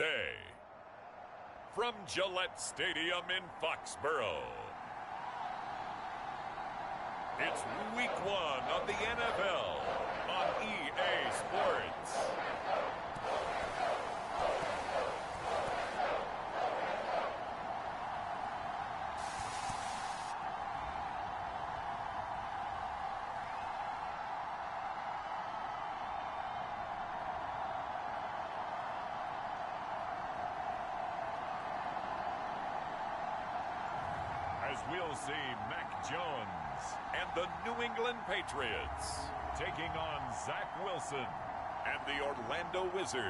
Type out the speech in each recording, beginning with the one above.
day. From Gillette Stadium in Foxborough, it's Week 1 of the NFL on EA Sports. As we'll see Mac Jones and the New England Patriots taking on Zach Wilson and the Orlando Wizards.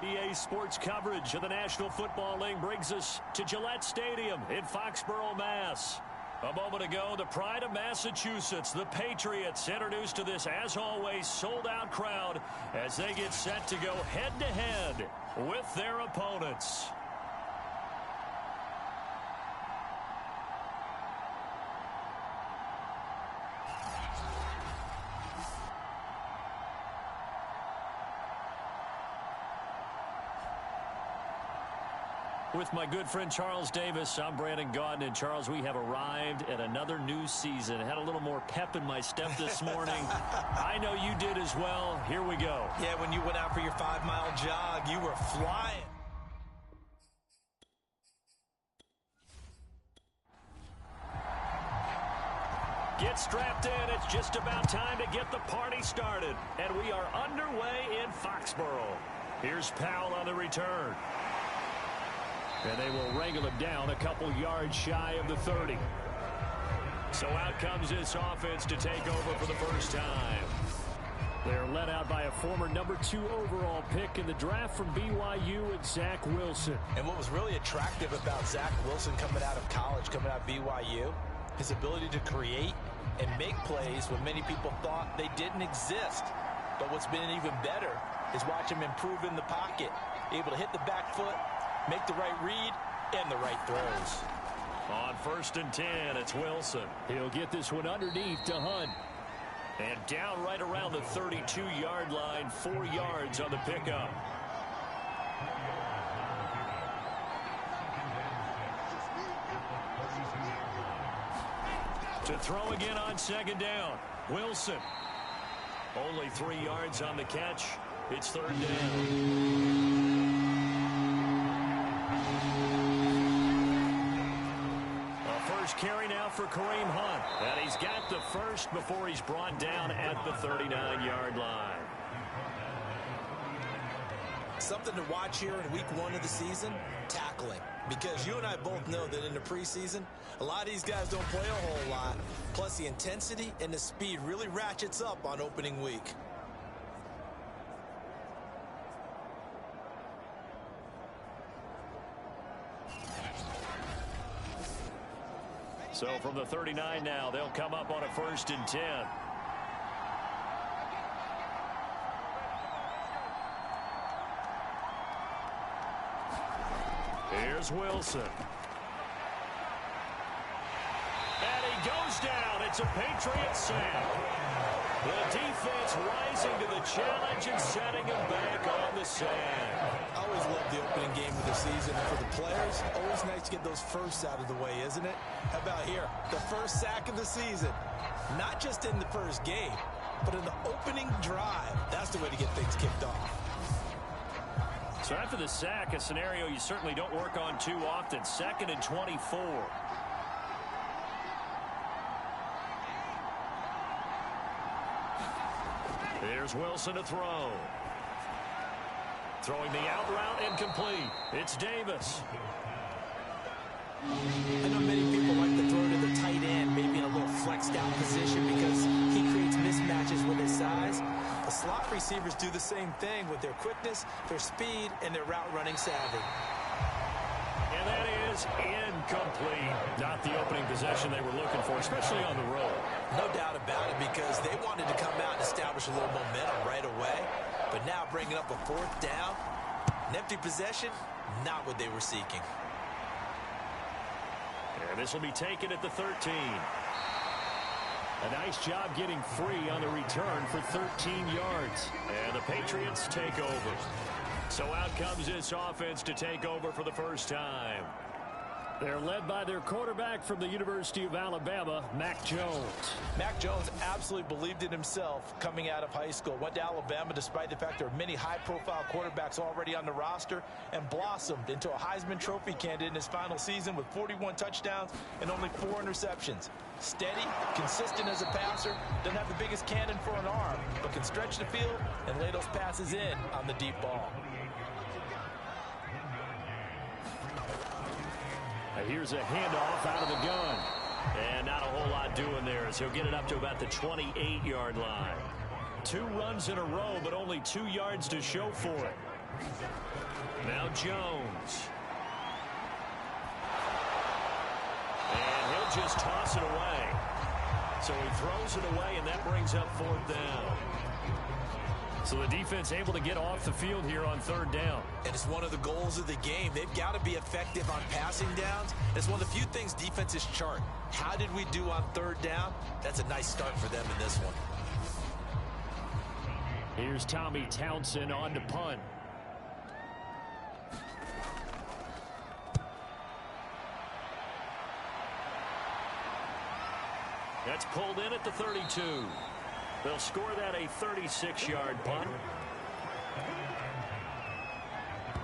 EA Sports coverage of the National Football League brings us to Gillette Stadium in Foxborough, Mass. A moment ago, the pride of Massachusetts, the Patriots, introduced to this, as always, sold-out crowd as they get set to go head-to-head with their opponents. With my good friend Charles Davis, I'm Brandon Gaudin. And Charles, we have arrived at another new season. Had a little more pep in my step this morning. I know you did as well. Here we go. Yeah, when you went out for your 5-mile jog, you were flying. Get strapped in. It's just about time to get the party started. And we are underway in Foxborough. Here's Powell on the return. And they will wrangle him down a couple yards shy of the 30. So out comes this offense to take over for the first time. They're led out by a former number 2 overall pick in the draft from BYU and Zach Wilson. And what was really attractive about Zach Wilson coming out of college, coming out of BYU, his ability to create and make plays when many people thought they didn't exist. But what's been even better is watch him improve in the pocket, able to hit the back foot, make the right read, and the right throws. On 1st and 10, it's Wilson. He'll get this one underneath to Hunt. And down right around the 32-yard line, 4 yards on the pickup. To throw again on 2nd down, Wilson. Only 3 yards on the catch. It's 3rd down. Carry now for Kareem Hunt. And he's got the first before he's brought down at the 39-yard line. Something to watch here in week 1 of the season, tackling. Because you and I both know that in the preseason, a lot of these guys don't play a whole lot. Plus the intensity and the speed really ratchets up on opening week. So from the 39 now, they'll come up on a 1st and 10. Here's Wilson. And he goes down. It's a Patriots sack. The defense rising to the challenge and setting him back on the sack. I always love the opening game of the season. And for the players, always nice to get those firsts out of the way, isn't it? How about here? The first sack of the season. Not just in the first game, but in the opening drive. That's the way to get things kicked off. So after the sack, a scenario you certainly don't work on too often. 2nd and 24. Here's Wilson to throw. Throwing the out route incomplete. It's Davis. I know many people like to throw to the tight end, maybe in a little flexed out position because he creates mismatches with his size. The slot receivers do the same thing with their quickness, their speed, and their route running savvy. And that is incomplete. Not the opening possession they were looking for, especially on the road. No doubt about it, because they wanted to come out and establish a little momentum right away. But now bringing up a 4th down, an empty possession, not what they were seeking. And this will be taken at the 13. A nice job getting free on the return for 13 yards. And the Patriots take over. So out comes this offense to take over for the first time. They're led by their quarterback from the University of Alabama, Mac Jones. Mac Jones absolutely believed in himself coming out of high school. Went to Alabama despite the fact there are many high-profile quarterbacks already on the roster, and blossomed into a Heisman Trophy candidate in his final season with 41 touchdowns and only 4 interceptions. Steady, consistent as a passer, doesn't have the biggest cannon for an arm, but can stretch the field and lay those passes in on the deep ball. Here's a handoff out of the gun. And not a whole lot doing there as he'll get it up to about the 28-yard line. 2 runs in a row, but only 2 yards to show for it. Now Jones. And he'll just toss it away. So he throws it away, and that brings up 4th down. So the defense able to get off the field here on 3rd down. And it's one of the goals of the game. They've got to be effective on passing downs. It's one of the few things defenses chart. How did we do on 3rd down? That's a nice start for them in this one. Here's Tommy Townsend on to punt. That's pulled in at the 32. They'll score that a 36-yard punt.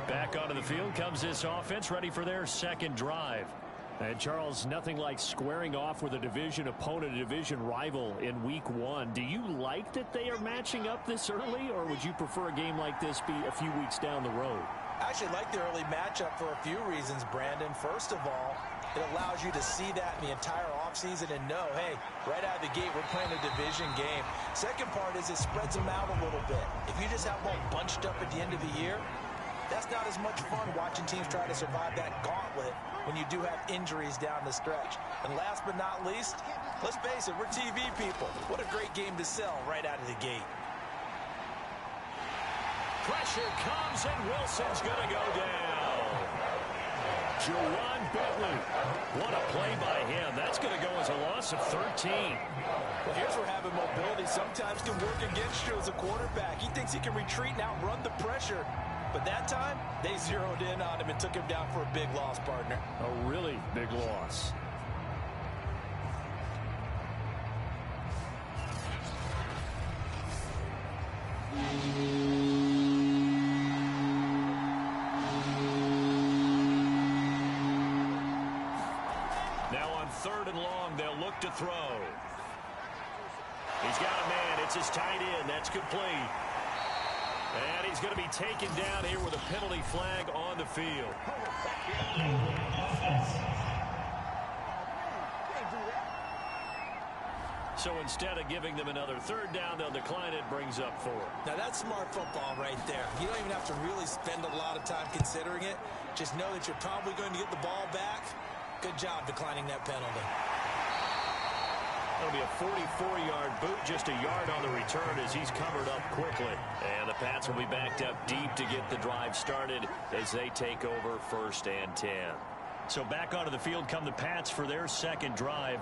Back onto the field comes this offense, ready for their 2nd drive. And Charles, nothing like squaring off with a division opponent, a division rival in week 1. Do you like that they are matching up this early, or would you prefer a game like this be a few weeks down the road? I actually like the early matchup for a few reasons, Brandon. First of all, it allows you to see that in the entire offseason and know, hey, right out of the gate, we're playing a division game. Second part is it spreads them out a little bit. If you just have them all bunched up at the end of the year, that's not as much fun watching teams try to survive that gauntlet when you do have injuries down the stretch. And last but not least, let's face it, we're TV people. What a great game to sell right out of the gate. Pressure comes, and Wilson's going to go down. Juwan Bentley. What a play by him. That's going to go as a loss of 13. Well, here's where having mobility sometimes can work against you as a quarterback. He thinks he can retreat and outrun the pressure. But that time, they zeroed in on him and took him down for a big loss, partner. A really big loss. Now on 3rd and long, they'll look to throw. He's got a man. It's his tight end. That's complete. And he's going to be taken down here with a penalty flag on the field. So instead of giving them another 3rd down, they'll decline it, brings up 4. Now that's smart football right there. You don't even have to really spend a lot of time considering it. Just know that you're probably going to get the ball back. Good job declining that penalty. That'll be a 44-yard boot, just a yard on the return as he's covered up quickly. And the Pats will be backed up deep to get the drive started as they take over 1st and 10. So back onto the field come the Pats for their 2nd drive.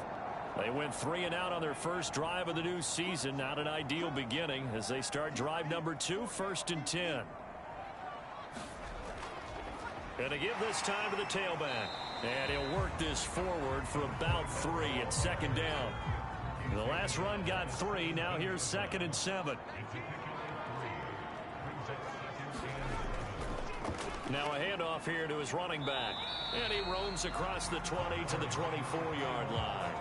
They went 3 and out on their first drive of the new season. Not an ideal beginning as they start drive number 2, 1st and 10. And to give this time to the tailback. And he'll work this forward for about 3 at 2nd down. The last run got 3. Now here's 2nd and 7. Now a handoff here to his running back. And he roams across the 20 to the 24-yard line.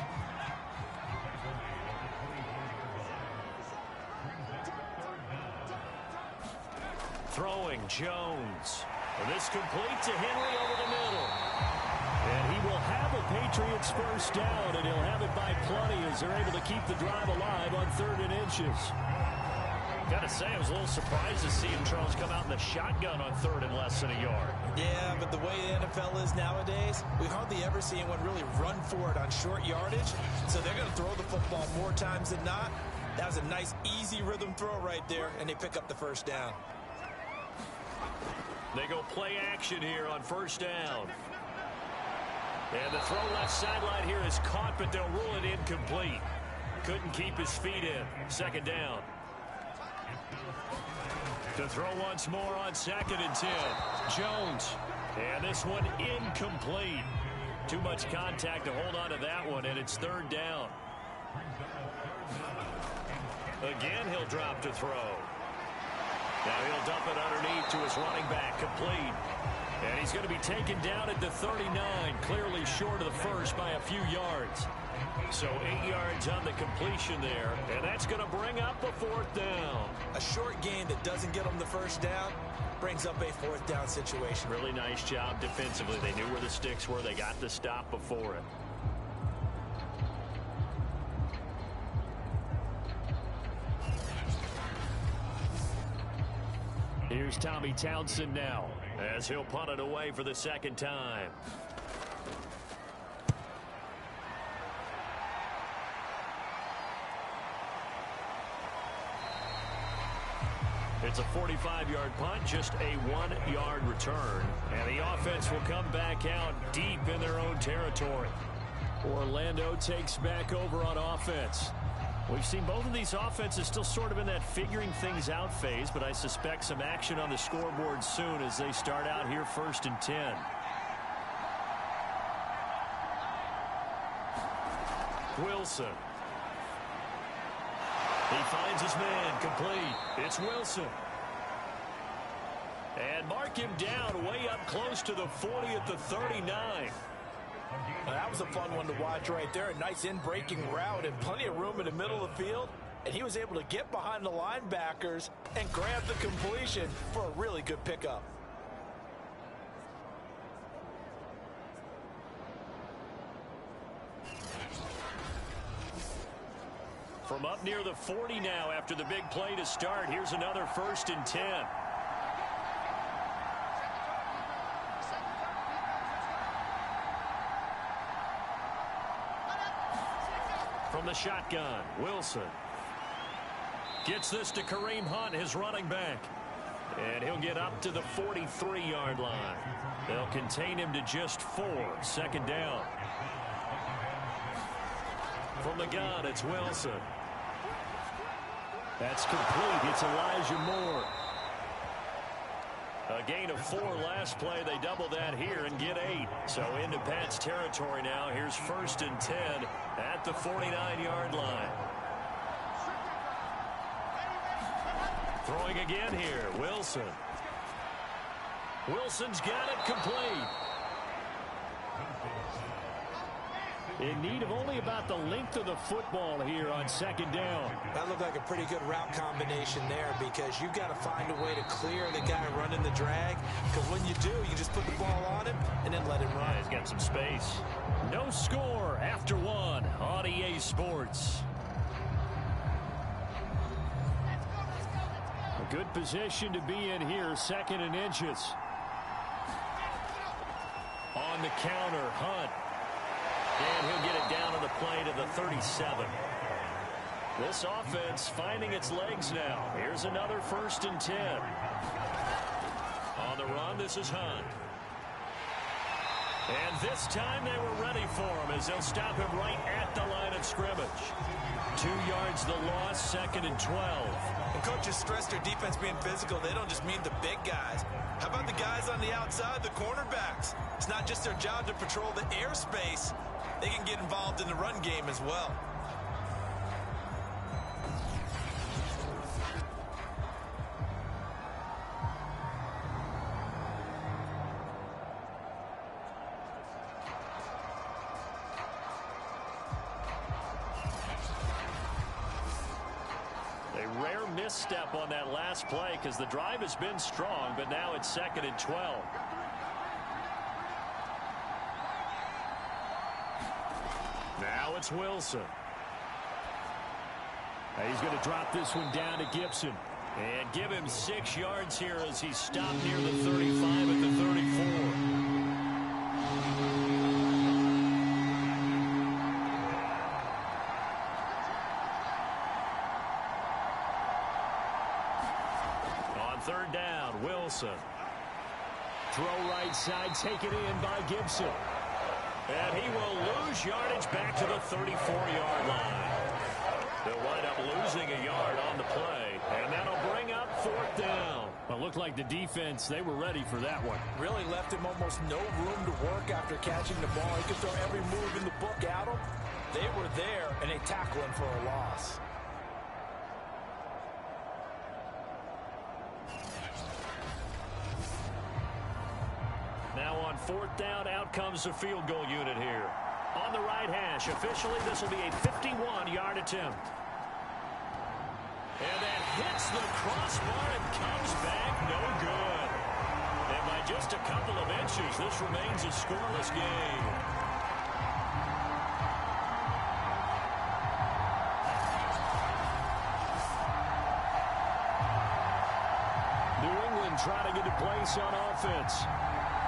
Throwing Jones. And this complete to Henry over the middle. And he will have a Patriots 1st down, and he'll have it by plenty as they're able to keep the drive alive on 3rd and inches. Gotta say, I was a little surprised to see him, Charles, come out in the shotgun on 3rd and less than a yard. Yeah, but the way the NFL is nowadays, we hardly ever see anyone really run for it on short yardage. So they're going to throw the football more times than not. That was a nice, easy rhythm throw right there, and they pick up the 1st down. They go play action here on 1st down. And the throw left sideline here is caught, but they'll rule it incomplete. Couldn't keep his feet in. 2nd down. To throw once more on 2nd and 10. Jones. And this one incomplete. Too much contact to hold on to that one, and it's 3rd down. Again, he'll drop to throw. Now he'll dump it underneath to his running back, complete. And he's going to be taken down at the 39, clearly short of the first by a few yards. So 8 yards on the completion there, and that's going to bring up a 4th down. A short gain that doesn't get them the first down brings up a 4th down situation. Really nice job defensively. They knew where the sticks were. They got the stop before it. Here's Tommy Townsend now, as he'll punt it away for the 2nd time. It's a 45-yard punt, just a 1-yard return. And the offense will come back out deep in their own territory. Orlando takes back over on offense. We've seen both of these offenses still sort of in that figuring things out phase, but I suspect some action on the scoreboard soon as they start out here 1st and 10. Wilson. He finds his man, complete. It's Wilson. And mark him down way up close to the 40 at the 39. Well, that was a fun one to watch right there. A nice in-breaking route and plenty of room in the middle of the field. And he was able to get behind the linebackers and grab the completion for a really good pickup. From up near the 40 now after the big play to start, here's another 1st and 10. From the shotgun, Wilson. Gets this to Kareem Hunt, his running back. And he'll get up to the 43-yard line. They'll contain him to just 4, 2nd down. From the gun, it's Wilson. That's complete. It's Elijah Moore. A gain of 4 last play. They double that here and get 8. So into Pat's territory now. Here's 1st and 10 at the 49-yard line. Throwing again here, Wilson. Wilson's got it complete. In need of only about the length of the football here on 2nd down. That looked like a pretty good route combination there because you've got to find a way to clear the guy running the drag. Because when you do, you just put the ball on him and then let him run. Yeah, he's got some space. No score after 1 on EA Sports. A good position to be in here, 2nd and inches. On the counter, Hunt. And he'll get it down on the play to the 37. This offense finding its legs now. Here's another 1st and 10. On the run, this is Hunt. And this time they were ready for him as they'll stop him right at the line of scrimmage. 2 yards the loss, 2nd and 12. When coaches stress their defense being physical, they don't just mean the big guys. How about the guys on the outside, the cornerbacks? It's not just their job to patrol the airspace. They can get involved in the run game as well. A rare misstep on that last play because the drive has been strong, but now it's 2nd and 12. Now it's Wilson. He's going to drop this one down to Gibson. And give him 6 yards here as he's stopped near the 35 at the 34. On 3rd down, Wilson. Throw right side, taken in by Gibson. And he will lose yardage back to the 34-yard line. They'll wind up losing a yard on the play, and that'll bring up 4th down. Well, it looked like the defense, they were ready for that one. Really left him almost no room to work after catching the ball. He could throw every move in the book at him. They were there, and they tackled him for a loss. Now on 4th down, out comes the field goal unit here. On the right hash, officially, this will be a 51-yard attempt. And that hits the crossbar and comes back no good. And by just a couple of inches, this remains a scoreless game. New England trying to get a place on offense.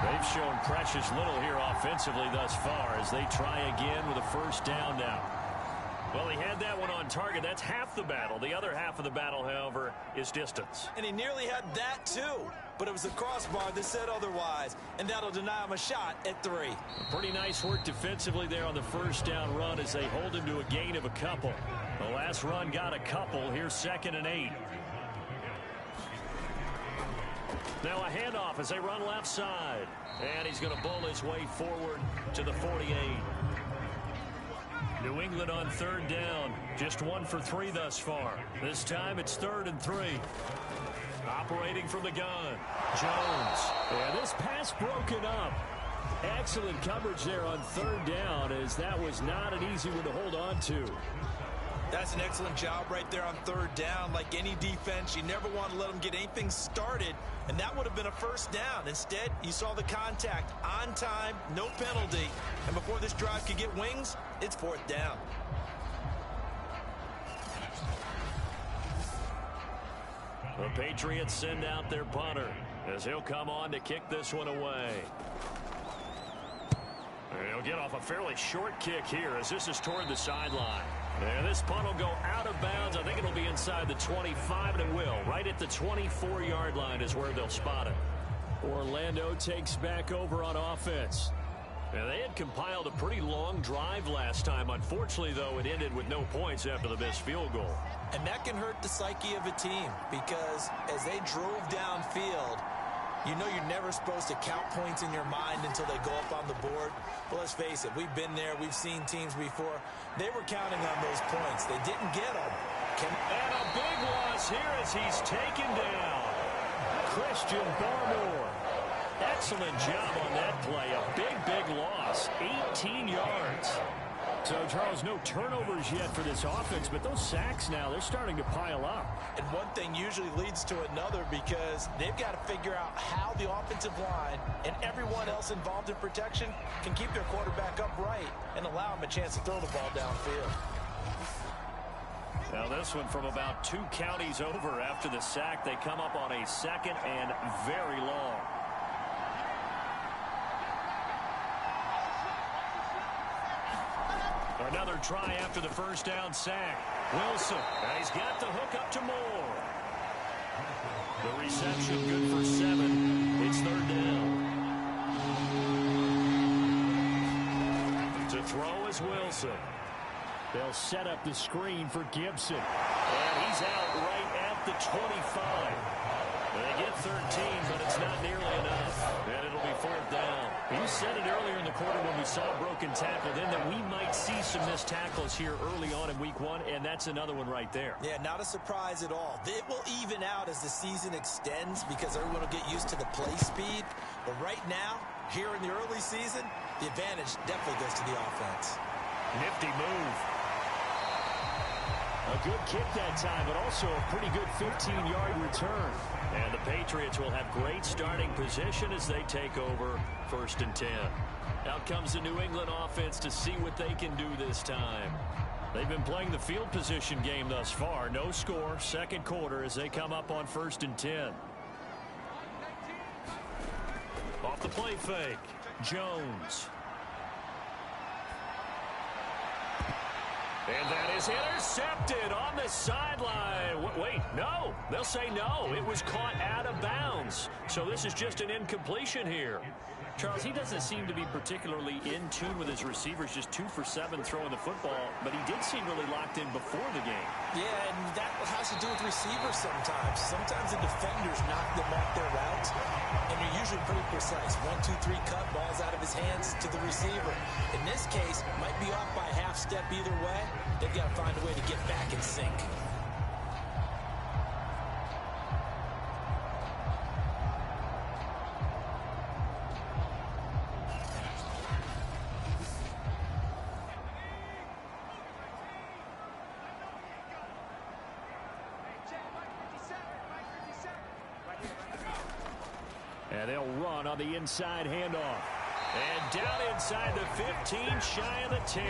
They've shown precious little here offensively thus far as they try again with a first down now. Well, he had that one on target. That's half the battle. The other half of the battle, however, is distance. And he nearly had that, too. But it was the crossbar that said otherwise. And that'll deny him a shot at 3. Pretty nice work defensively there on the first down run as they hold him to a gain of a couple. The last run got a couple. Here's 2nd and 8. Now a handoff as they run left side. And he's going to bowl his way forward to the 48. New England on 3rd down. Just 1 for 3 thus far. This time it's 3rd and 3. Operating from the gun. Jones. And this pass broken up. Excellent coverage there on 3rd down as that was not an easy one to hold on to. That's an excellent job right there on 3rd down. Like any defense, you never want to let them get anything started, and that would have been a first down. Instead, you saw the contact on time, no penalty, and before this drive could get wings, it's 4th down. The Patriots send out their punter as he'll come on to kick this one away. He'll get off a fairly short kick here as this is toward the sideline. And this punt will go out of bounds. I think it'll be inside the 25, and it will. Right at the 24-yard line is where they'll spot it. Orlando takes back over on offense. And they had compiled a pretty long drive last time. Unfortunately, though, it ended with no points after the missed field goal. And that can hurt the psyche of a team because as they drove downfield, you know you're never supposed to count points in your mind until they go up on the board. But let's face it, we've been there. We've seen teams before. They were counting on those points. They didn't get them. And a big loss here as he's taken down. Christian Barmore. Excellent job on that play. A big loss. 18 yards. So, Charles, no turnovers yet for this offense, but those sacks now, they're starting to pile up. And one thing usually leads to another because they've got to figure out how the offensive line and everyone else involved in protection can keep their quarterback upright and allow him a chance to throw the ball downfield. Now this one from about 2 counties over after the sack. They come up on a 2nd and very long. Another try after the first down sack. Wilson, and he's got the hook up to Moore. The reception good for 7. It's 3rd down. To throw is Wilson. They'll set up the screen for Gibson. And he's out right at the 25. They get 13, but it's not nearly enough. And it'll be 4th down. You said it earlier in the quarter when we saw a broken tackle then that we might see some missed tackles here early on in week 1, and that's another one right there. Yeah, not a surprise at all. It will even out as the season extends because everyone will get used to the play speed. But right now, here in the early season, the advantage definitely goes to the offense. Nifty move. A good kick that time, but also a pretty good 15-yard return. And the Patriots will have great starting position as they take over 1st and 10. Out comes the New England offense to see what they can do this time. They've been playing the field position game thus far. No score, 2nd quarter as they come up on 1st and 10. Off the play fake, Jones. And that is intercepted on the sideline. Wait, no. They'll say no. It was caught out of bounds. So this is just an incompletion here. Charles, he doesn't seem to be particularly in tune with his receivers, just 2 for 7 throwing the football, but he did seem really locked in before the game. Yeah, and that has to do with receivers sometimes. Sometimes the defenders knock them off their routes, and they're usually pretty precise. 1, 2, 3 cut, balls out of his hands to the receiver. In this case, might be off by a half step either way. They've got to find a way to get back in sync. And they'll run on the inside handoff. And down inside the 15, shy of the 10.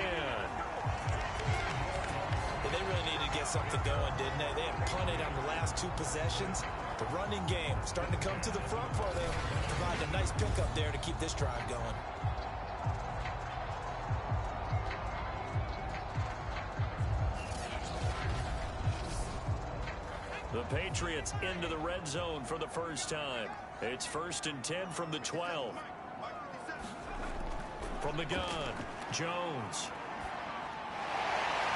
Well, they really needed to get something going, didn't they? They had punted on the last 2 possessions. The running game starting to come to the front for them. Provide a nice pickup there to keep this drive going. The Patriots into the red zone for the first time. It's 1st and 10 from the 12. From the gun, Jones.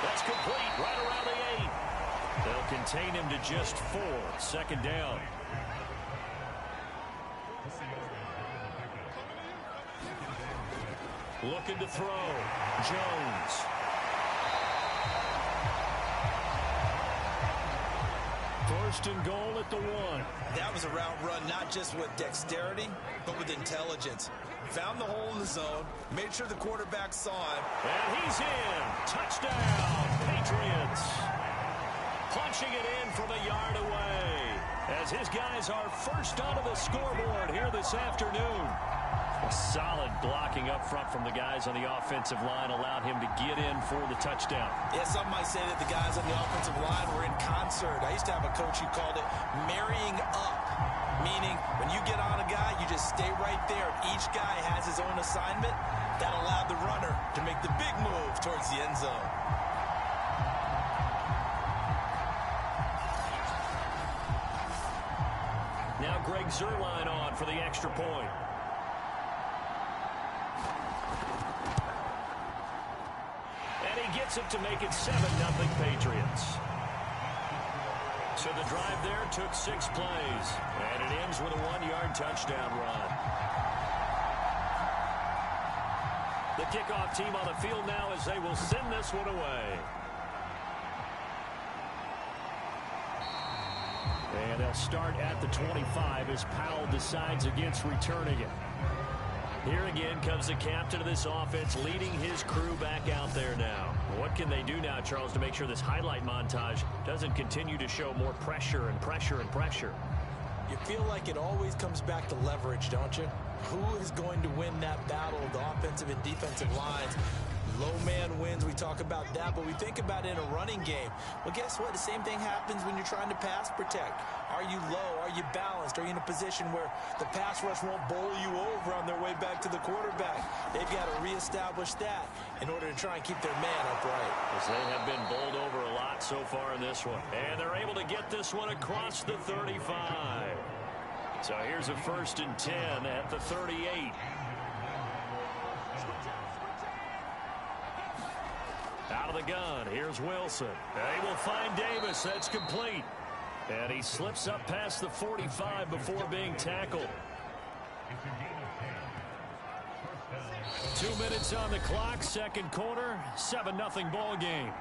That's complete right around the 8. They'll contain him to just 4. 2nd down. Looking to throw. Jones. First and goal at the 1. That was a route run not just with dexterity, but with intelligence. Found the hole in the zone, made sure the quarterback saw him. And he's in. Touchdown, Patriots. Punching it in from a yard away as his guys are first onto the scoreboard here this afternoon. A solid blocking up front from the guys on the offensive line allowed him to get in for the touchdown. Yeah, some might say that the guys on the offensive line were in concert. I used to have a coach who called it marrying up, meaning when you get on a guy, you just stay right there. Each guy has his own assignment. That allowed the runner to make the big move towards the end zone. Now Greg Zuerlein on for the extra point. Gets it to make it 7-0 Patriots. So the drive there took 6 plays, and it ends with a 1-yard touchdown run. The kickoff team on the field now as they will send this one away. And they'll start at the 25 as Powell decides against returning it. Here again comes the captain of this offense leading his crew back out there now. What can they do now, Charles, to make sure this highlight montage doesn't continue to show more pressure and pressure and pressure? You feel like it always comes back to leverage, don't you? Who is going to win that battle of the offensive and defensive lines? Low man wins, we talk about that, but we think about it in a running game. Well, guess what? The same thing happens when you're trying to pass protect. Are you low? Are you balanced? Are you in a position where the pass rush won't bowl you over on their way back to the quarterback? They've got to reestablish that in order to try and keep their man upright. As they have been bowled over a lot so far in this one. And they're able to get this one across the 35. So here's a 1st and 10 at the 38. Out of the gun, here's Wilson. They will find Davis. That's complete. And he slips up past the 45 before being tackled. 2 minutes on the clock, 2nd quarter, 7-0 ball game.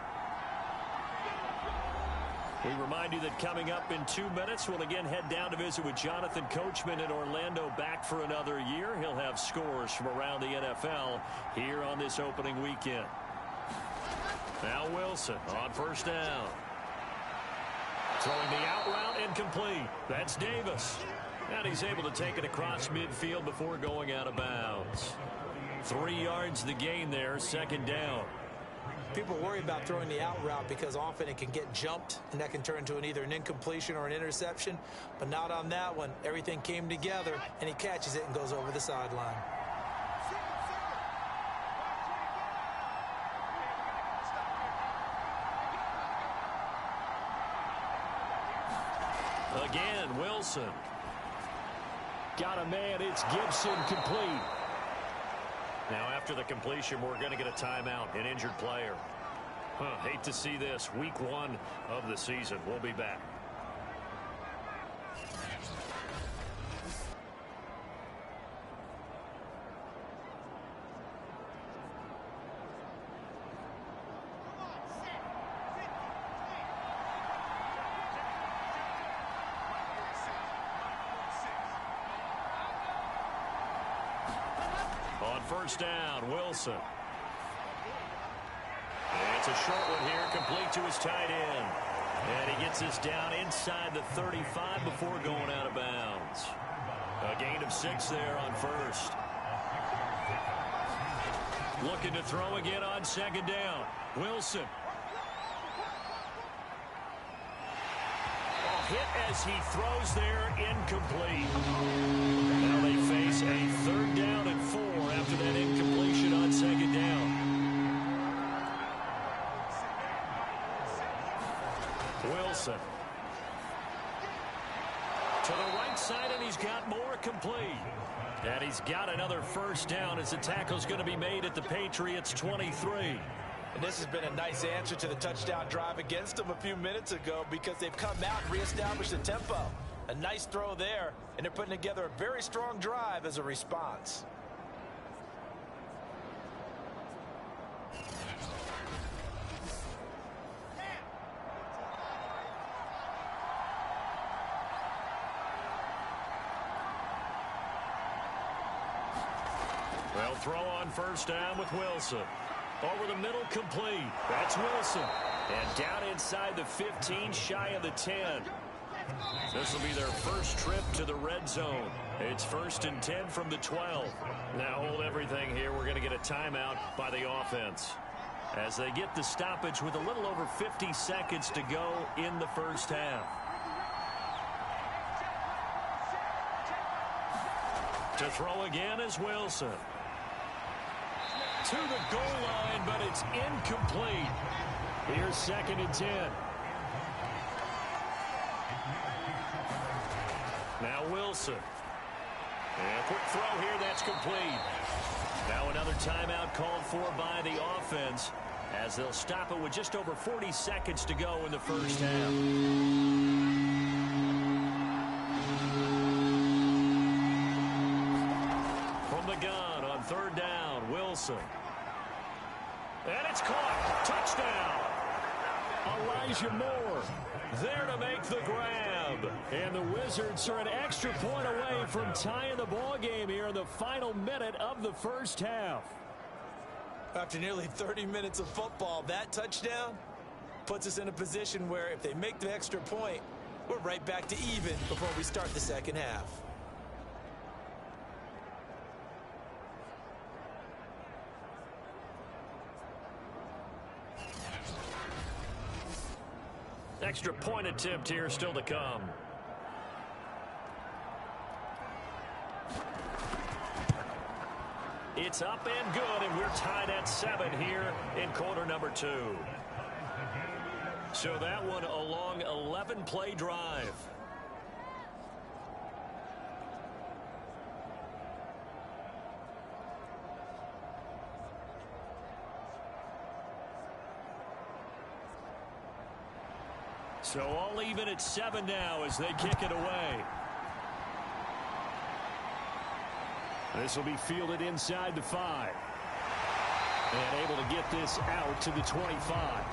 We remind you that coming up in 2 minutes, we'll again head down to visit with Jonathan Coachman in Orlando, back for another year. He'll have scores from around the NFL here on this opening weekend. Now Wilson on 1st down. Throwing the out route, incomplete. That's Davis. And he's able to take it across midfield before going out of bounds. 3 yards the gain there, 2nd down. People worry about throwing the out route because often it can get jumped, and that can turn into either an incompletion or an interception. But not on that one. Everything came together, and he catches it and goes over the sideline. Again, Wilson. got a man. It's Gibson, complete. Now, after the completion, we're going to get a timeout, an injured player. Hate to see this. Week 1 of the season. We'll be back. On first down, Wilson. It's a short one here, complete to his tight end. And he gets this down inside the 35 before going out of bounds. A gain of 6 there on first. Looking to throw again on second down. Wilson. Hit as he throws there, incomplete. Now they face a 3rd down and 4 after that incompletion on second down. Wilson. To the right side, and he's got more, complete. And he's got another first down as the tackle's going to be made at the Patriots 23. And this has been a nice answer to the touchdown drive against them a few minutes ago because they've come out and reestablished the tempo. A nice throw there, and they're putting together a very strong drive as a response. Well, throw on first down with Wilson. Over the middle, complete. That's Wilson. And down inside the 15, shy of the 10. This will be their first trip to the red zone. It's 1st and 10 from the 12. Now hold everything here. We're going to get a timeout by the offense as they get the stoppage with a little over 50 seconds to go in the first half. To throw again is Wilson. To the goal line, but it's incomplete. Here's 2nd and 10. Now Wilson. And a quick throw here, that's complete. Now another timeout called for by the offense as they'll stop it with just over 40 seconds to go in the first half. From the gun on 3rd down, Wilson. And it's caught. Touchdown. Elijah Moore there to make the grab. And the Wizards are an extra point away from tying the ball game here in the final minute of the first half. After nearly 30 minutes of football, that touchdown puts us in a position where if they make the extra point, we're right back to even before we start the second half. Extra point attempt here still to come. It's up and good, and we're tied at 7 here in quarter number 2. So that one a long 11-play drive. So all even at 7 now as they kick it away. This will be fielded inside the 5. And able to get this out to the 25.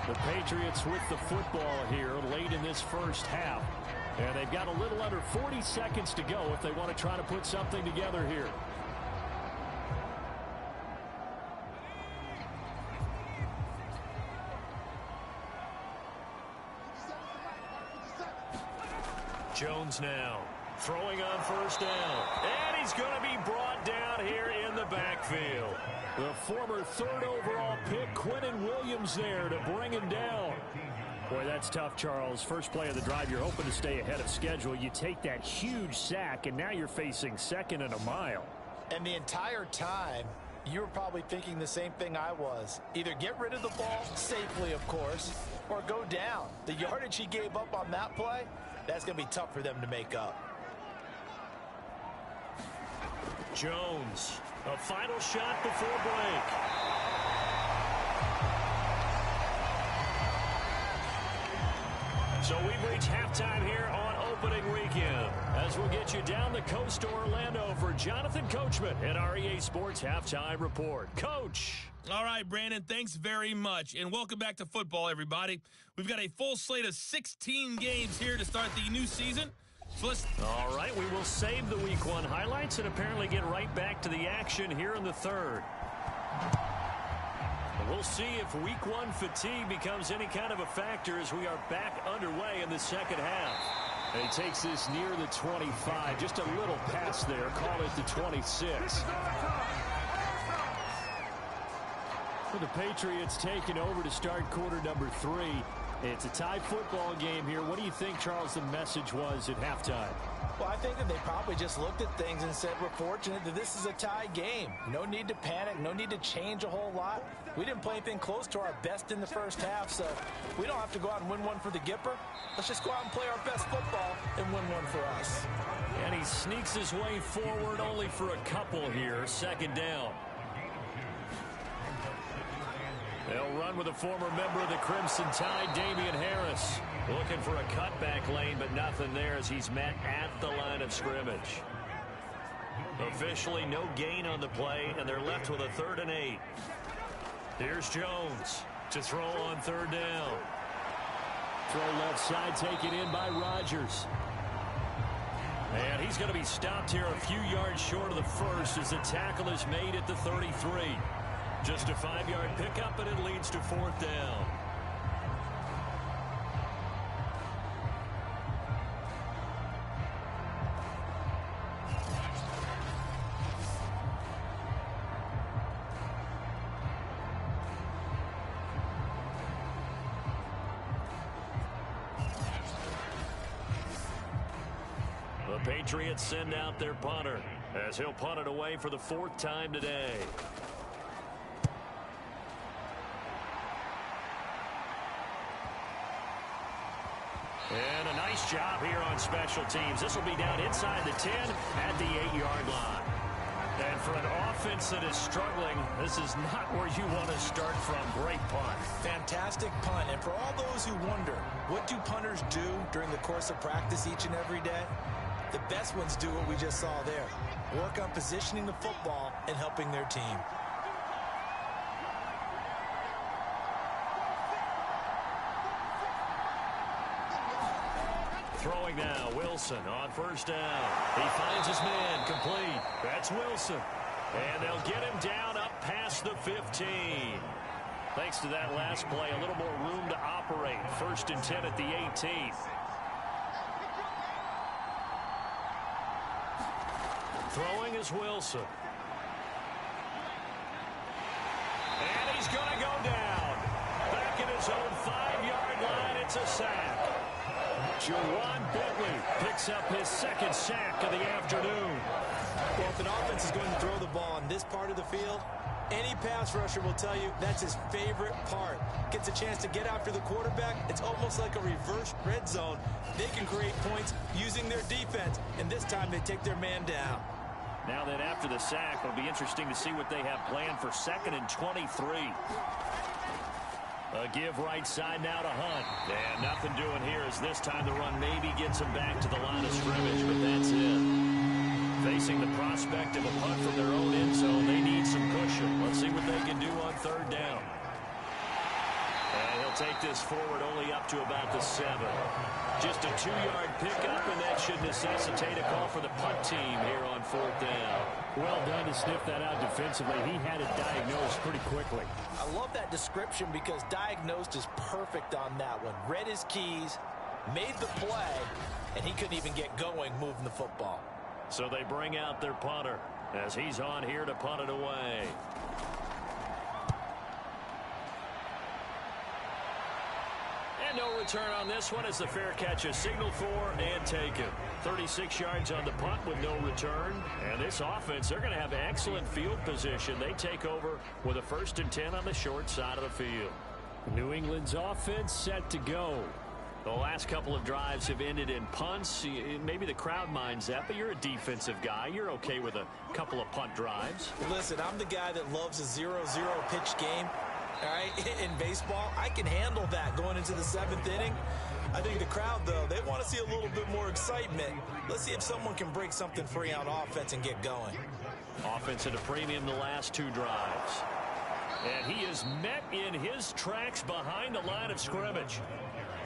The Patriots with the football here late in this first half. And they've got a little under 40 seconds to go if they want to try to put something together here. Jones now throwing on first down. And he's going to be brought down here in the backfield. The former 3rd overall pick, Quentin Williams, there to bring him down. Boy, that's tough, Charles. First play of the drive, you're hoping to stay ahead of schedule. You take that huge sack, and now you're facing 2nd and a mile. And the entire time, You were probably thinking the same thing I was. Either get rid of the ball, safely of course, or go down. The yardage he gave up on that play, that's going to be tough for them to make up. Jones, a final shot before break. So we've reached halftime here on opening weekend, as we'll get you down the coast to Orlando for Jonathan Coachman at our EA Sports Halftime Report. Coach. All right, Brandon, thanks very much, and welcome back to football, everybody. We've got a full slate of 16 games here to start the new season. So all right, we will save the Week 1 highlights and apparently get right back to the action here in the third. We'll see if Week 1 fatigue becomes any kind of a factor as we are back underway in the second half. He takes this near the 25, just a little past there, call it the 26. For the Patriots taking over to start quarter number 3. It's a tie football game here. What do you think, Charles, the message was at halftime? Well, I think that they probably just looked at things and said, we're fortunate that this is a tie game. No need to panic, no need to change a whole lot. We didn't play anything close to our best in the first half, so we don't have to go out and win one for the Gipper. Let's just go out and play our best football and win one for us. And he sneaks his way forward only for a couple here, second down. They'll run with a former member of the Crimson Tide, Damian Harris. Looking for a cutback lane, but nothing there as he's met at the line of scrimmage. Officially no gain on the play, and they're left with a 3rd and 8. Here's Jones to throw on 3rd down. Throw left side, taken in by Rodgers. And he's going to be stopped here a few yards short of the first as the tackle is made at the 33. Just a 5-yard pickup, and it leads to 4th down. The Patriots send out their punter as he'll punt it away for the 4th time today. And a nice job here on special teams. This will be down inside the 10 at the 8-yard line. And for an offense that is struggling, this is not where you want to start from. Great punt. Fantastic punt. And for all those who wonder, what do punters do during the course of practice each and every day? The best ones do what we just saw there. Work on positioning the football and helping their team. Throwing now, Wilson on 1st down. He finds his man, complete. That's Wilson. And they'll get him down up past the 15. Thanks to that last play, a little more room to operate. 1st and 10 at the 18. Throwing is Wilson. And he's going to go down. Back in his own 5-yard line, it's a sack. Juwan Bentley picks up his 2nd sack of the afternoon. Well, if an offense is going to throw the ball on this part of the field, any pass rusher will tell you that's his favorite part. Gets a chance to get after the quarterback. It's almost like a reverse red zone. They can create points using their defense, and this time they take their man down. Now then, after the sack, it'll be interesting to see what they have planned for 2nd and 23. A give right side now to Hunt. And nothing doing here as this time the run maybe gets him back to the line of scrimmage, but that's it. Facing the prospect of a punt from their own end zone, they need some cushion. Let's see what they can do on 3rd down. And he'll take this forward only up to about the 7. Just a 2-yard pickup, and that should necessitate a call for the punt team here on 4th down. Well done to sniff that out defensively. He had it diagnosed pretty quickly. I love that description because diagnosed is perfect on that one. Read his keys, made the play, and he couldn't even get going moving the football. So they bring out their punter as he's on here to punt it away. And And no return on this one as the fair catch is signaled for and taken. 36 yards on the punt with no return. And this offense, they're going to have excellent field position. They take over with a 1st and 10 on the short side of the field. New England's offense set to go. The last couple of drives have ended in punts. Maybe the crowd minds that, but you're a defensive guy. You're okay with a couple of punt drives. Listen, I'm the guy that loves a 0-0 pitch game. All right, in baseball, I can handle that going into the 7th inning. I think the crowd, though, they want to see a little bit more excitement. Let's see if someone can break something free on offense and get going. Offense at a premium the last 2 drives. And he is met in his tracks behind the line of scrimmage.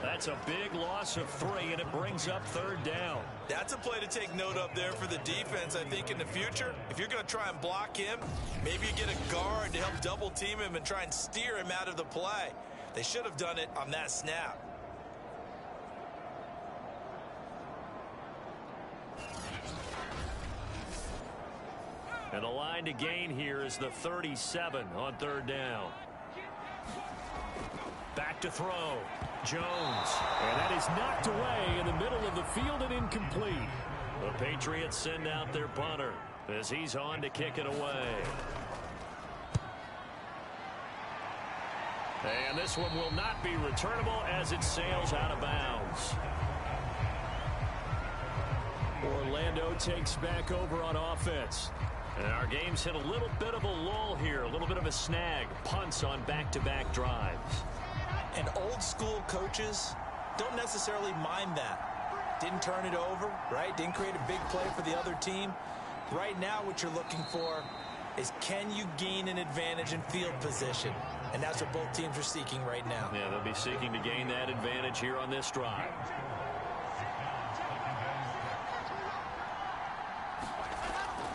That's a big loss of 3, and it brings up 3rd down. That's a play to take note of there for the defense. I think in the future, if you're going to try and block him, maybe you get a guard to help double team him and try and steer him out of the play. They should have done it on that snap. And the line to gain here is the 37 on 3rd down. Back to throw. Jones. And that is knocked away in the middle of the field and incomplete. The Patriots send out their punter as he's on to kick it away. And this one will not be returnable as it sails out of bounds. Orlando takes back over on offense. And our game's hit a little bit of a lull here, a little bit of a snag. Punts on back-to-back drives. And old school coaches don't necessarily mind that. Didn't turn it over, right? Didn't create a big play for the other team. Right now what you're looking for is, can you gain an advantage in field position? And that's what both teams are seeking right now. Yeah, they'll be seeking to gain that advantage here on this drive.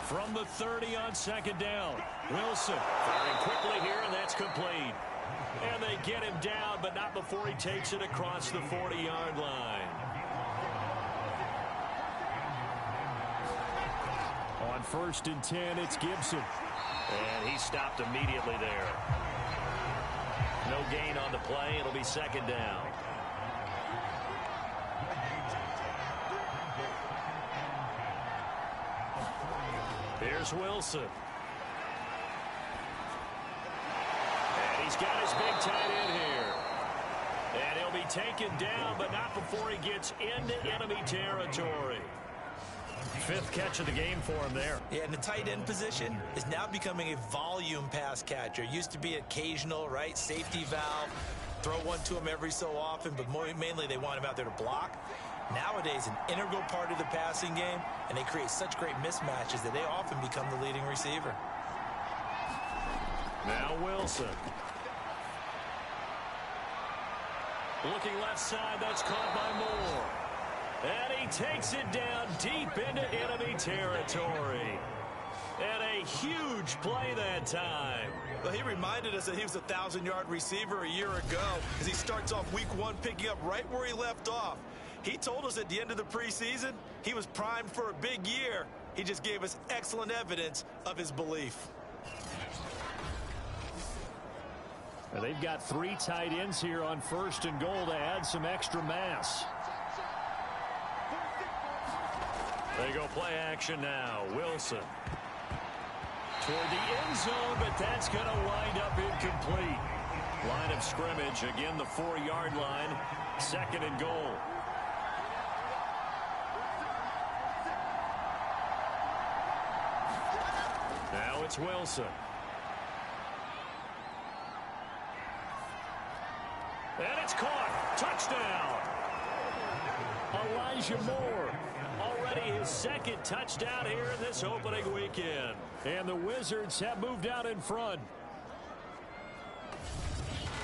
From the 30 on 2nd down. Wilson firing quickly here, and that's complete. And they get him down, but not before he takes it across the 40-yard line. On 1st and 10, it's Gibson. And he stopped immediately there. No gain on the play. It'll be 2nd down. Here's Wilson. And he's got his big tight end here. And he'll be taken down, but not before he gets into enemy territory. 5th catch of the game for him there. Yeah, and the tight end position is now becoming a volume pass catcher. Used to be occasional, right? Safety valve. Throw one to him every so often, but mainly they want him out there to block. Nowadays, an integral part of the passing game, and they create such great mismatches that they often become the leading receiver. Now Wilson. Looking left side, that's caught by Moore. And he takes it down deep into enemy territory. And a huge play that time. Well, he reminded us that he was a 1,000-yard receiver a year ago, as he starts off week 1 picking up right where he left off. He told us at the end of the preseason he was primed for a big year. He just gave us excellent evidence of his belief. And they've got 3 tight ends here on 1st and goal to add some extra mass. They go play action now. Wilson. Toward the end zone, but that's going to wind up incomplete. Line of scrimmage, again the 4-yard line. 2nd and goal. Now it's Wilson. And it's caught. Touchdown. Elijah Moore. Already his 2nd touchdown here in this opening weekend. And the Wizards have moved out in front.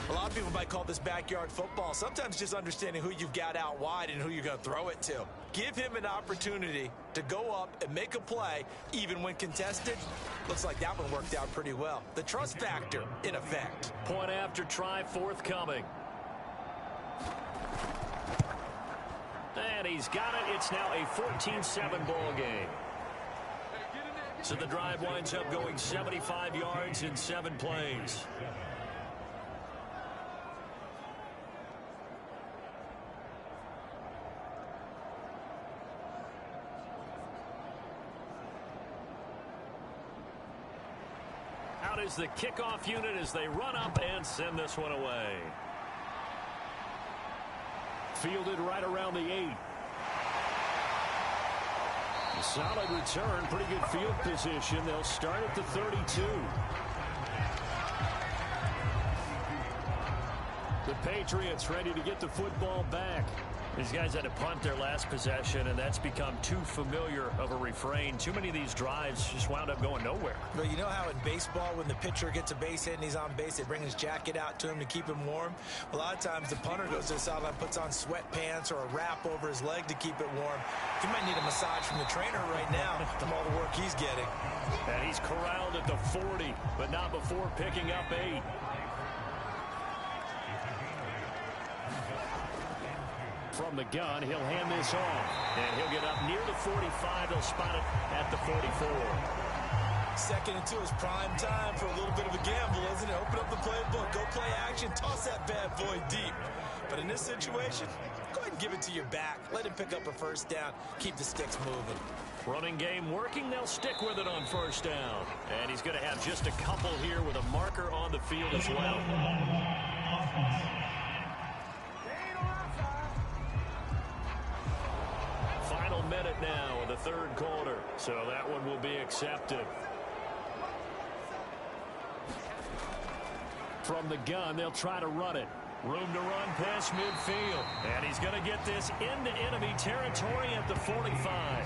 A lot of people might call this backyard football. Sometimes just understanding who you've got out wide and who you're going to throw it to. Give him an opportunity to go up and make a play, even when contested. Looks like that one worked out pretty well. The trust factor, in effect. Point after try forthcoming. And he's got it. It's now a 14-7 ball game. So the drive winds up going 75 yards in 7 plays. out is the kickoff unit as they run up and send this one away. Fielded right around the 8. A solid return, pretty good field position. They'll start at the 32. The Patriots ready to get the football back. These guys had to punt their last possession, and that's become too familiar of a refrain. Too many of these drives just wound up going nowhere. But you know how in baseball, when the pitcher gets a base hit and he's on base, they bring his jacket out to him to keep him warm? A lot of times the punter goes to the sideline, puts on sweatpants or a wrap over his leg to keep it warm. He might need a massage from the trainer right now from all the work he's getting. And he's corralled at the 40, but not before picking up 8. From the gun, he'll hand this off. And he'll get up near the 45. They'll spot it at the 44. 2nd and 2 is prime time for a little bit of a gamble, isn't it? Open up the playbook, go play action, toss that bad boy deep. But in this situation, go ahead and give it to your back. Let him pick up a first down. Keep the sticks moving. Running game working. They'll stick with it on first down. And he's going to have just a couple here with a marker on the field as well. Final minute now in the 3rd quarter. So that one will be accepted. From the gun, they'll try to run it. Room to run past midfield. And he's going to get this into enemy territory at the 45.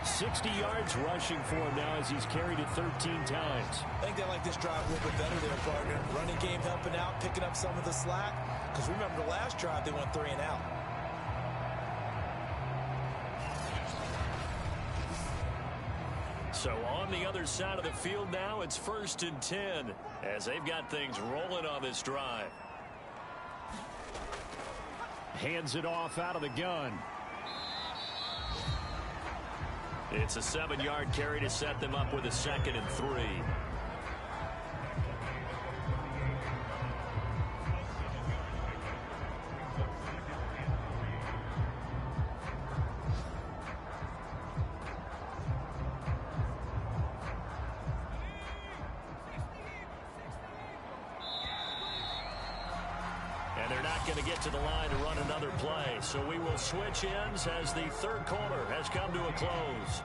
60 yards rushing for him now as he's carried it 13 times. I think they like this drive a little bit better there, partner. Running game helping out, picking up some of the slack. Because remember the last drive, they went 3 and out. So on the other side of the field now, it's 1st and 10 as they've got things rolling on this drive. Hands it off out of the gun. It's a 7-yard carry to set them up with a 2nd and 3. And they're not going to get to the line to run another play. So we will switch ends as the 3rd quarter has come to a close.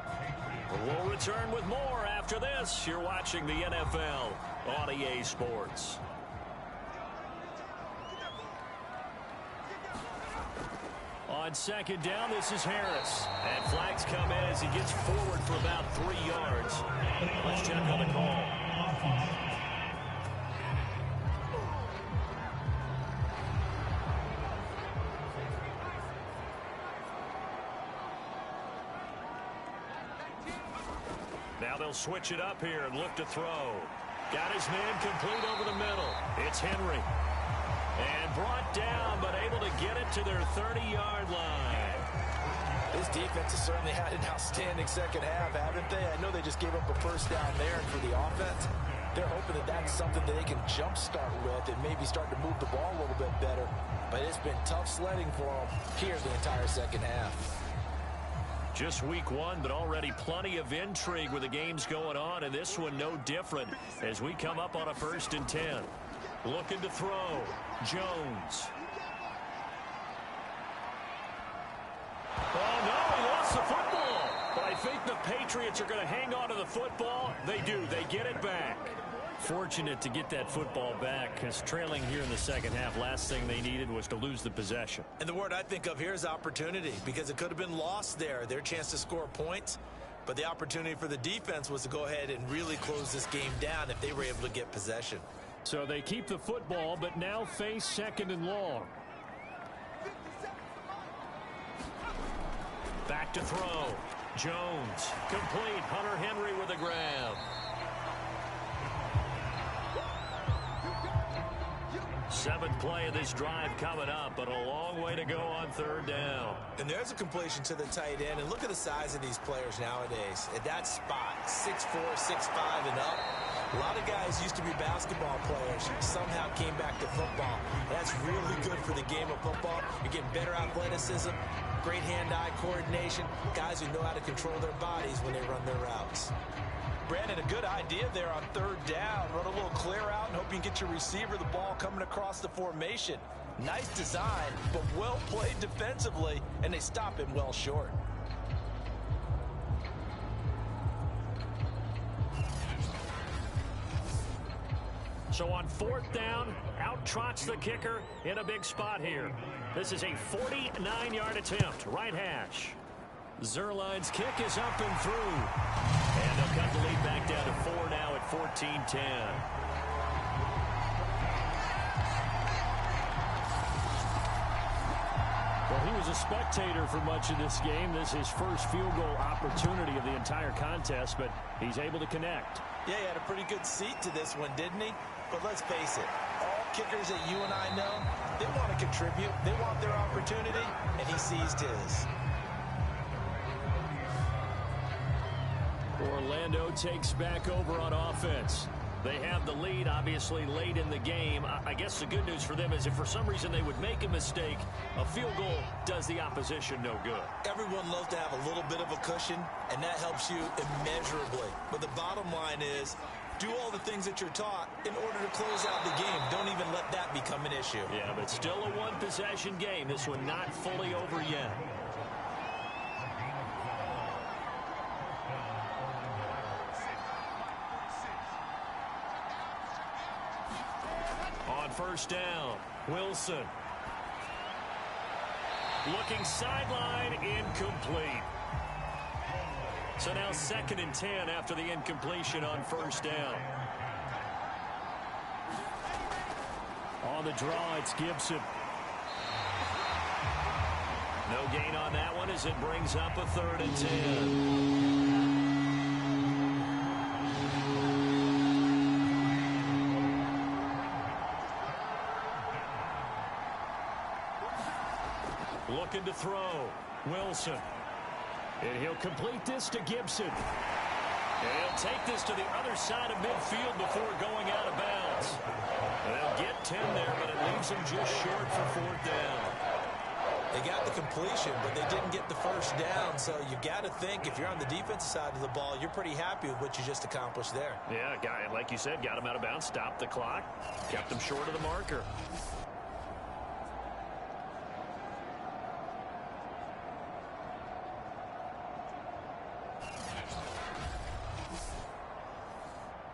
We'll return with more after this. You're watching the NFL on EA Sports. On 2nd down, this is Harris. And flags come in as he gets forward for about 3 yards. Let's check on the call. Now they'll switch it up here and look to throw. Got his man complete over the middle. It's Henry. And brought down, but able to get it to their 30-yard line. This defense has certainly had an outstanding second half, haven't they? I know they just gave up a first down there, and for the offense, they're hoping that that's something that they can jumpstart with and maybe start to move the ball a little bit better. But it's been tough sledding for them here the entire second half. Just week 1, but already plenty of intrigue with the games going on, and this one no different as we come up on a 1st and 10. Looking to throw. Jones. Oh, no, he lost the football. But I think the Patriots are going to hang on to the football. They do. They get it back. Fortunate to get that football back because trailing here in the second half, last thing they needed was to lose the possession. And the word I think of here is opportunity because it could have been lost there. Their chance to score points. But the opportunity for the defense was to go ahead and really close this game down if they were able to get possession. So they keep the football, but now face 2nd and long. Back to throw. Jones. Complete. Hunter Henry with a grab. 7th play of this drive coming up, but a long way to go on 3rd down. And there's a completion to the tight end. And look at the size of these players nowadays. At that spot, 6'4", 6'5", and up. A lot of guys used to be basketball players. Somehow came back to football. That's really good for the game of football. You're getting better athleticism, great hand-eye coordination, guys who know how to control their bodies when they run their routes. Brandon, a good idea there on third down. Run a little clear out and hope you can get your receiver the ball coming across the formation. Nice design, but well played defensively, and they stop him well short. So on fourth down, out trots the kicker in a big spot here. This is a 49-yard attempt, right hash. Zerline's kick is up and through. And they'll cut the lead back down to 4 now at 14-10. Well, he was a spectator for much of this game. This is his first field goal opportunity of the entire contest, but he's able to connect. Yeah, he had a pretty good seat to this one, didn't he? But let's face it, all kickers that you and I know, they want to contribute. They want their opportunity, and he seized his. Orlando takes back over on offense. They have the lead, obviously, late in the game. I guess the good news for them is if for some reason they would make a mistake, a field goal does the opposition no good. Everyone loves to have a little bit of a cushion, and that helps you immeasurably. But the bottom line is, do all the things that you're taught in order to close out the game. Don't even let that become an issue. Yeah, but still a one-possession game. This one not fully over yet. On first down, Wilson. Looking sideline, incomplete. So now 2nd and 10 after the incompletion on first down. On the draw, it's Gibson. No gain on that one as it brings up a 3rd and 10. Looking to throw. Wilson. And he'll complete this to Gibson. And he'll take this to the other side of midfield before going out of bounds. They'll get 10 there, but it leaves them just short for 4th down. They got the completion, but they didn't get the first down. So you got to think if you're on the defensive side of the ball, you're pretty happy with what you just accomplished there. Yeah, guy, like you said, got him out of bounds, stopped the clock, kept him short of the marker.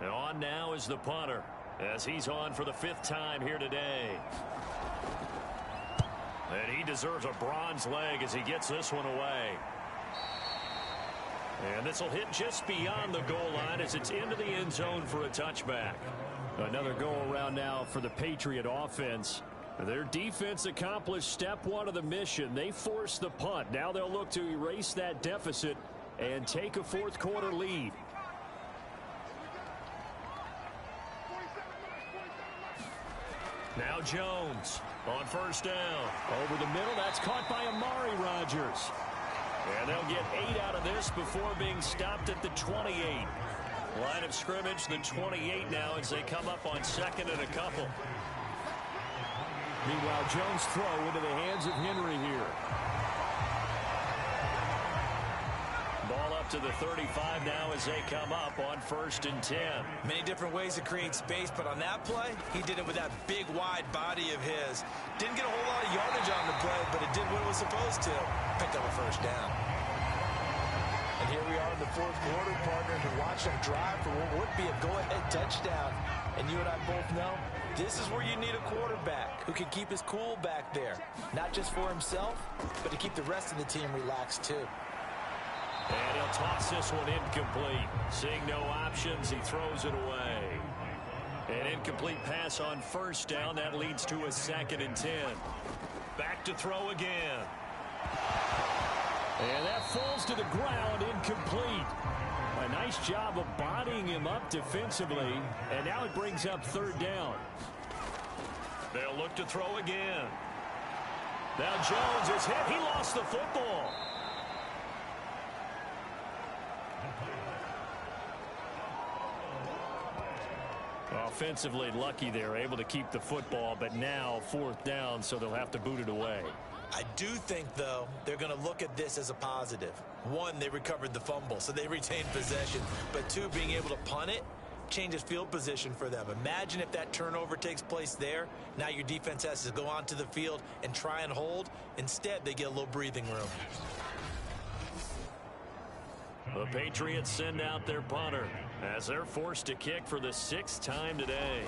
And on now is the punter, as he's on for the 5th time here today. And he deserves a bronze leg as he gets this one away. And this will hit just beyond the goal line as it's into the end zone for a touchback. Another go-around now for the Patriot offense. Their defense accomplished step 1 of the mission. They forced the punt. Now they'll look to erase that deficit and take a 4th quarter lead. Now Jones on first down. Over the middle, that's caught by Amari Rodgers. And they'll get 8 out of this before being stopped at the 28. Line of scrimmage, the 28 now as they come up on 2nd and a couple. Meanwhile, Jones' throw into the hands of Henry here. Ball up to the 35 now as they come up on 1st and 10. Many different ways to create space, but on that play, he did it with that big, wide body of his. Didn't get a whole lot of yardage on the play, but it did what it was supposed to. Picked up a first down. And here we are in the 4th quarter, partner, to watch them drive for what would be a go-ahead touchdown. And you and I both know this is where you need a quarterback who can keep his cool back there. Not just for himself, but to keep the rest of the team relaxed, too. And he'll toss this one incomplete. Seeing no options, he throws it away. An incomplete pass on first down. That leads to a 2nd and 10. Back to throw again. And that falls to the ground, incomplete. A nice job of bodying him up defensively. And now it brings up 3rd down. They'll look to throw again. Now Jones is hit. He lost the football. Offensively lucky they're able to keep the football, but now 4th down, so they'll have to boot it away. I do think, though, they're going to look at this as a positive. One, they recovered the fumble, so they retained possession. But two, being able to punt it changes field position for them. Imagine if that turnover takes place there. Now your defense has to go onto the field and try and hold. Instead, they get a little breathing room. The Patriots send out their punter as they're forced to kick for the 6th time today.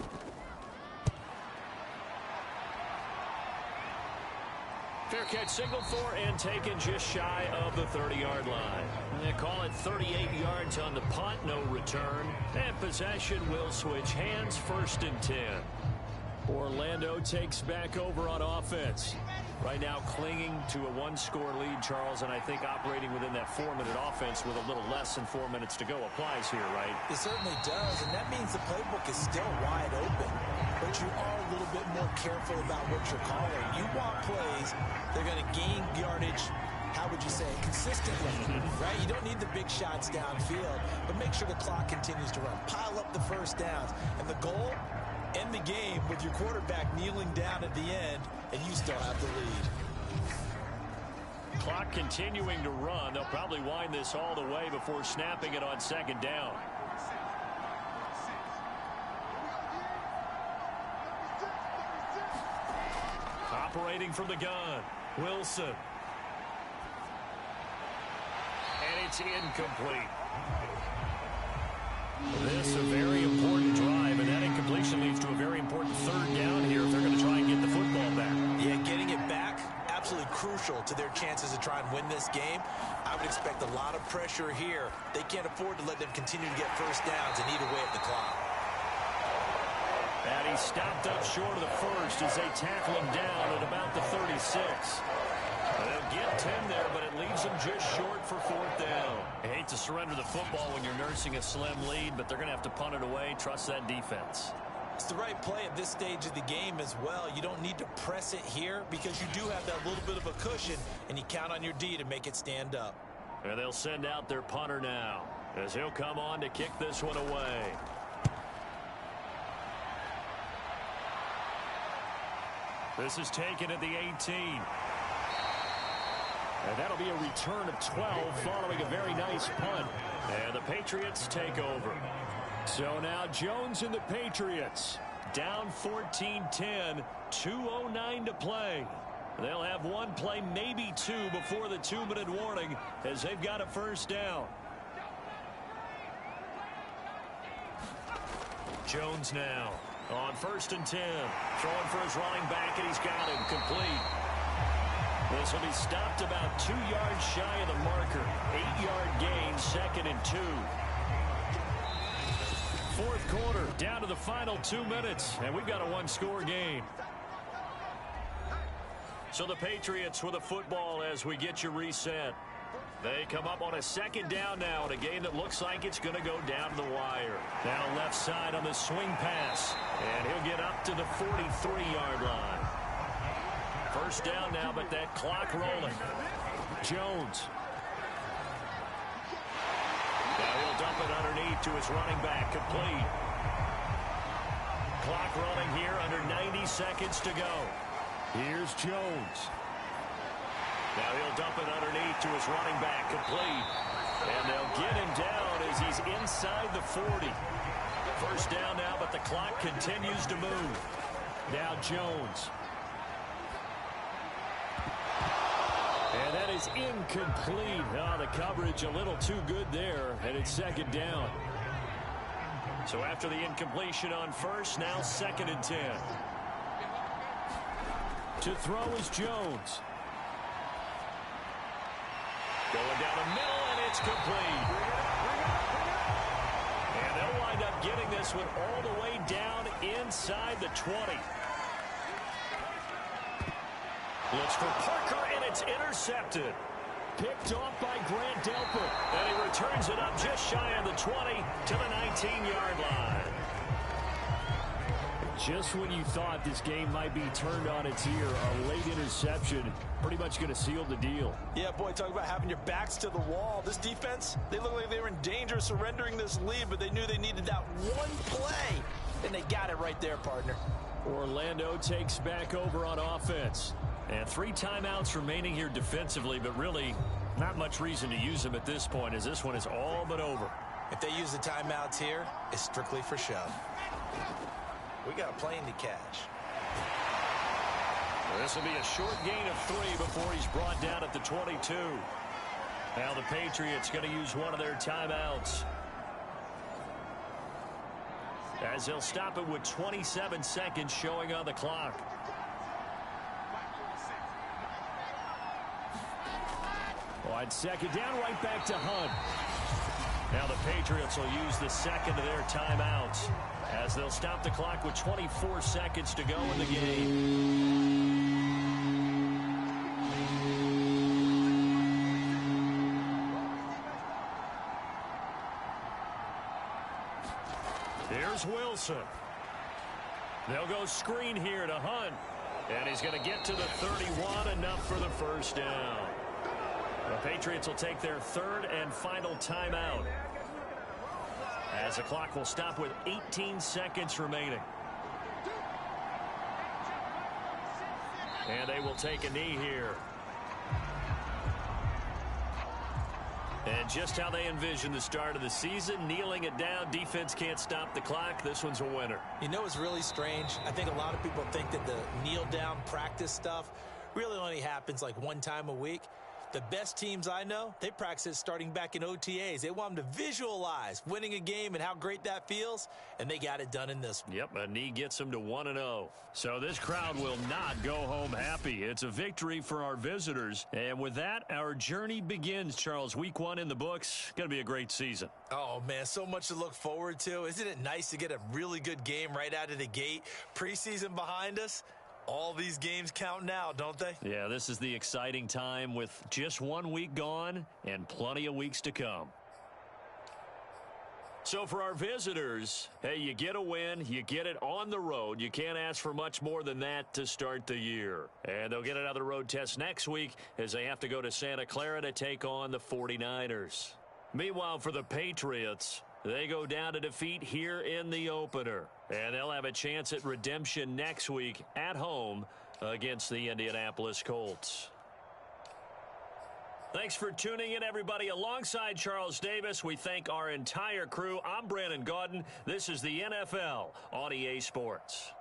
Fair catch signaled for and taken just shy of the 30-yard line. They call it 38 yards on the punt, no return. And possession will switch hands, 1st and 10. Orlando takes back over on offense. Right now clinging to a 1-score lead, Charles, and I think operating within that 4-minute offense with a little less than 4 minutes to go applies here, right? It certainly does, and that means the playbook is still wide open. But you are a little bit more careful about what you're calling. You want plays, they're going to gain yardage, how would you say, consistently, right? You don't need the big shots downfield, but make sure the clock continues to run. Pile up the first downs. And the goal, end the game with your quarterback kneeling down at the end, and you still have the lead. Clock continuing to run. They'll probably wind this all the way before snapping it on 2nd down. Operating from the gun, Wilson. And it's incomplete. This a very important drive, and that incompletion leads to a very important 3rd down here if they're going to try and get the football back. Yeah, getting it back, absolutely crucial to their chances to try and win this game. I would expect a lot of pressure here. They can't afford to let them continue to get first downs and eat away at the clock. And he stopped up short of the 1st as they tackle him down at about the 36. They'll get 10 there, but it leaves them just short for 4th down. I hate to surrender the football when you're nursing a slim lead, but they're going to have to punt it away. Trust that defense. It's the right play at this stage of the game as well. You don't need to press it here because you do have that little bit of a cushion, and you count on your D to make it stand up. And they'll send out their punter now as he'll come on to kick this one away. This is taken at the 18. And that'll be a return of 12 following a very nice punt. And the Patriots take over. So now Jones and the Patriots down 14-10, 2:09 to play. They'll have one play, maybe two, before the 2-minute warning as they've got a 1st down. Jones now on 1st and 10. Throwing for his running back, and he's got him complete. This will be stopped about 2 yards shy of the marker. 8-yard gain, 2nd and 2. 4th quarter, down to the final 2 minutes, and we've got a 1-score game. So the Patriots with a football as we get you reset. They come up on a 2nd down now in a game that looks like it's going to go down to the wire. Now left side on the swing pass, and he'll get up to the 43-yard line. 1st down now, but that clock rolling. Jones. Now he'll dump it underneath to his running back, complete. Clock rolling here, under 90 seconds to go. Here's Jones. Now he'll dump it underneath to his running back, complete. And they'll get him down as he's inside the 40. 1st down now, but the clock continues to move. Now Jones. And that is incomplete. Oh, the coverage a little too good there, and it's 2nd down. So after the incompletion on 1st, now 2nd and 10. To throw is Jones. Going down the middle, and it's complete. And they'll wind up getting this one all the way down inside the 20. Looks for Parker, and it's intercepted. Picked off by Grant Delpit. And he returns it up just shy of the 20 to the 19-yard line. Just when you thought this game might be turned on its ear, a late interception pretty much going to seal the deal. Yeah, boy, talk about having your backs to the wall. This defense, they look like they were in danger of surrendering this lead, but they knew they needed that one play, and they got it right there, partner. Orlando takes back over on offense. And 3 timeouts remaining here defensively, but really not much reason to use them at this point, as this one is all but over. If they use the timeouts here, it's strictly for show. We got a plane to catch. This will be a short gain of 3 before he's brought down at the 22. Now the Patriots going to use one of their timeouts, as they'll stop it with 27 seconds showing on the clock. Wide second down, right back to Hunt. Now the Patriots will use the second of their timeouts, as they'll stop the clock with 24 seconds to go in the game. Here's Wilson. They'll go screen here to Hunt, and he's going to get to the 31, enough for the first down. The Patriots will take their 3rd and final timeout, as the clock will stop with 18 seconds remaining. And they will take a knee here. And just how they envision the start of the season, kneeling it down, defense can't stop the clock. This one's a winner. You know what's really strange? I think a lot of people think that the kneel down practice stuff really only happens like one time a week. The best teams I know, they practice it starting back in OTAs. They want them to visualize winning a game and how great that feels, and they got it done in this one. Yep, a knee gets them to 1-0. So this crowd will not go home happy. It's a victory for our visitors. And with that, our journey begins, Charles. Week 1 in the books. Going to be a great season. Oh, man, so much to look forward to. Isn't it nice to get a really good game right out of the gate? Preseason behind us. All these games count now, don't they? Yeah, this is the exciting time with just 1 week gone and plenty of weeks to come. So for our visitors, hey, you get a win, you get it on the road. You can't ask for much more than that to start the year. And they'll get another road test next week as they have to go to Santa Clara to take on the 49ers. Meanwhile, for the Patriots, they go down to defeat here in the opener. And they'll have a chance at redemption next week at home against the Indianapolis Colts. Thanks for tuning in, everybody. Alongside Charles Davis, we thank our entire crew. I'm Brandon Gaudin. This is the NFL on EA Sports.